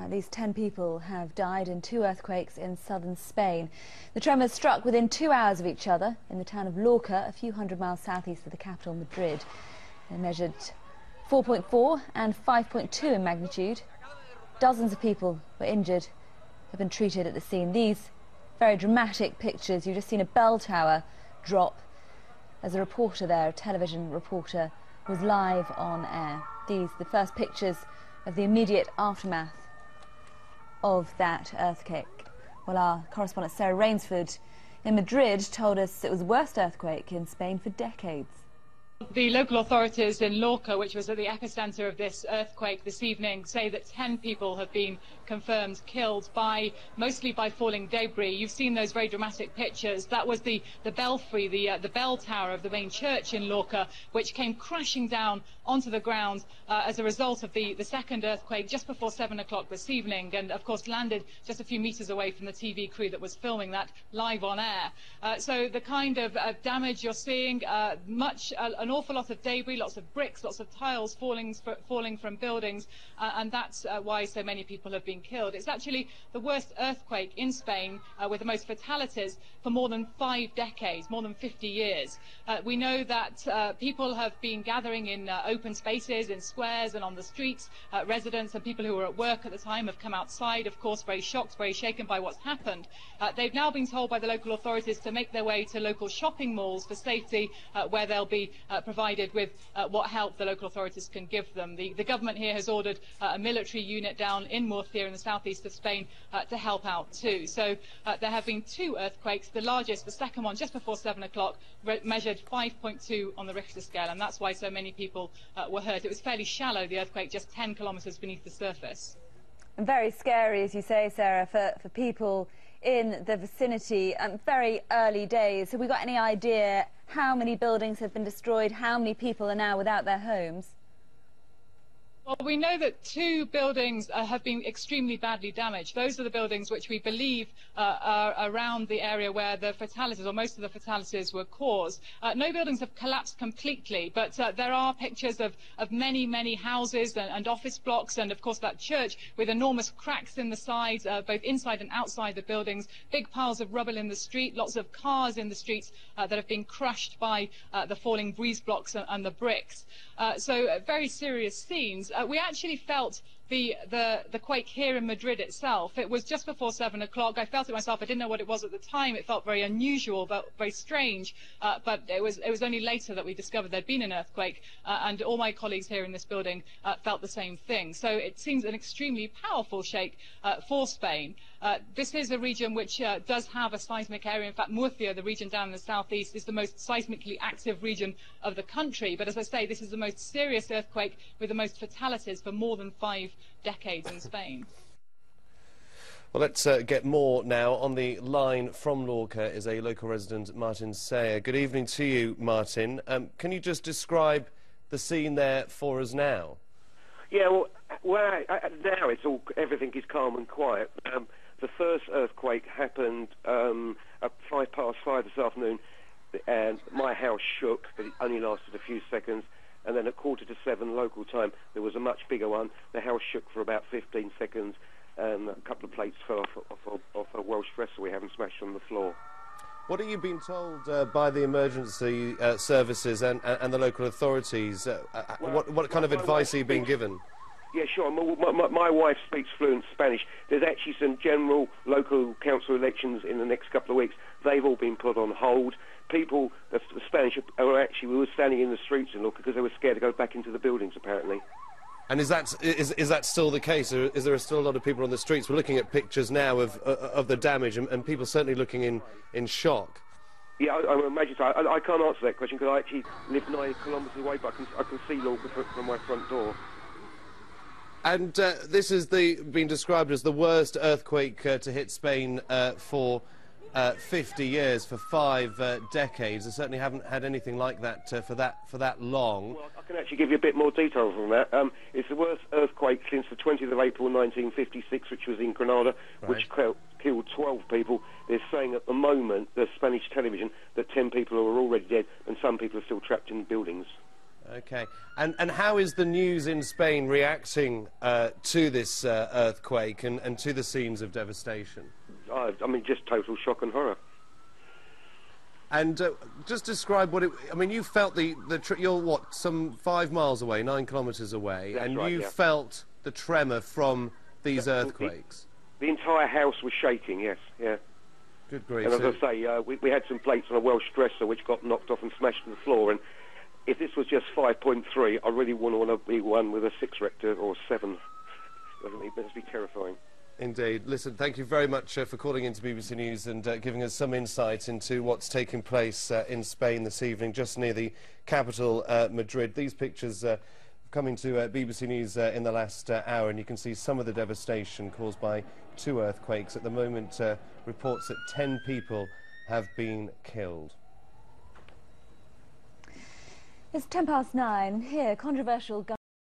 At least 10 people have died in 2 earthquakes in southern Spain. The tremors struck within 2 hours of each other in the town of Lorca, a few hundred miles southeast of the capital, Madrid. They measured 4.4 and 5.2 in magnitude. Dozens of people were injured, have been treated at the scene. These very dramatic pictures, you've just seen a bell tower drop as a reporter there, a television reporter, was live on air. These, the first pictures of the immediate aftermath of that earthquake. Well, our correspondent Sarah Rainsford in Madrid told us it was the worst earthquake in Spain for decades. The local authorities in Lorca, which was at the epicenter of this earthquake this evening, say that 10 people have been confirmed killed mostly by falling debris. You've seen those very dramatic pictures. That was the belfry, the bell tower of the main church in Lorca, which came crashing down onto the ground as a result of the second earthquake just before 7 o'clock this evening, and of course landed just a few meters away from the TV crew that was filming that live on air. So the kind of damage you're seeing, an awful lot of debris, lots of bricks, lots of tiles falling from buildings, and that's why so many people have been killed. It's actually the worst earthquake in Spain with the most fatalities for more than 5 decades, more than 50 years. We know that people have been gathering in open spaces, in squares and on the streets. Residents and people who were at work at the time have come outside, of course, very shocked, very shaken by what's happened. They've now been told by the local authorities to make their way to local shopping malls for safety, where they'll be provided with what help the local authorities can give them. The government here has ordered a military unit down in Murcia in the southeast of Spain to help out too. So there have been 2 earthquakes. The largest, the second one, just before 7 o'clock, measured 5.2 on the Richter scale, and that's why so many people were hurt. It was fairly shallow, the earthquake, just 10 kilometres beneath the surface. And very scary, as you say, Sarah, for people in the vicinity. Very early days. Have we got any idea how many buildings have been destroyed, how many people are now without their homes? Well, we know that 2 buildings have been extremely badly damaged. Those are the buildings which we believe are around the area where the fatalities, or most of the fatalities, were caused. No buildings have collapsed completely, but there are pictures of many, many houses and office blocks, and of course that church with enormous cracks in the sides, both inside and outside the buildings, big piles of rubble in the street, lots of cars in the streets that have been crushed by the falling breeze blocks and the bricks. So very serious scenes. We actually felt the quake here in Madrid itself. It was just before 7 o'clock. I felt it myself. I didn't know what it was at the time. It felt very unusual, but very strange. But it was only later that we discovered there'd been an earthquake, and all my colleagues here in this building felt the same thing. So it seems an extremely powerful shake for Spain. This is a region which does have a seismic area. In fact, Murcia, the region down in the southeast, is the most seismically active region of the country. But as I say, this is the most serious earthquake with the most fatalities for more than 5 decades in Spain. Well, let's get more now. On the line from Lorca is a local resident, Martin Sayer. Good evening to you, Martin. Can you just describe the scene there for us now? Yeah, well, now everything is calm and quiet. The first earthquake happened at 5:05 this afternoon, and my house shook, but it only lasted a few seconds. And then at 6:45 local time, there was a much bigger one. The house shook for about 15 seconds, and a couple of plates fell off a Welsh dresser we haven't smashed on the floor. What have you been told by the emergency services and the local authorities? What kind of advice are you being given? Yeah, sure. My wife speaks fluent Spanish. There's actually some general local council elections in the next couple of weeks. They've all been put on hold. People, the Spanish, we were standing in the streets in Lorca because they were scared to go back into the buildings, apparently. And is that still the case, or is there still a lot of people on the streets? We're looking at pictures now of the damage, and people certainly looking in shock. Yeah, I imagine so. I can't answer that question because I actually live 9 kilometres away, but I can see Lorca from my front door. And this has been described as the worst earthquake to hit Spain for 50 years, for 5 decades. I certainly haven't had anything like that for that long. Well, I can actually give you a bit more detail on that. It's the worst earthquake since the 20th of April 1956, which was in Granada, right, which killed 12 people. They're saying at the moment, the Spanish television, that 10 people are already dead and some people are still trapped in buildings. Okay. And how is the news in Spain reacting to this earthquake and to the scenes of devastation? I mean, just total shock and horror. And just describe what it... I mean, you felt you're, what, some 5 miles away, 9 kilometres away, That's and right, you yeah. felt the tremor from these earthquakes? The entire house was shaking, yes, yeah. Good grief. And as I say, we had some plates on a Welsh dresser which got knocked off and smashed to the floor, and if this was just 5.3, I really wouldn't want to be one with a 6 Richter or 7. It must be terrifying. Indeed. Listen, thank you very much for calling into BBC News and giving us some insight into what's taking place in Spain this evening, just near the capital, Madrid. These pictures coming to BBC News in the last hour, and you can see some of the devastation caused by 2 earthquakes. At the moment, reports that 10 people have been killed. It's 9:10 here. Controversial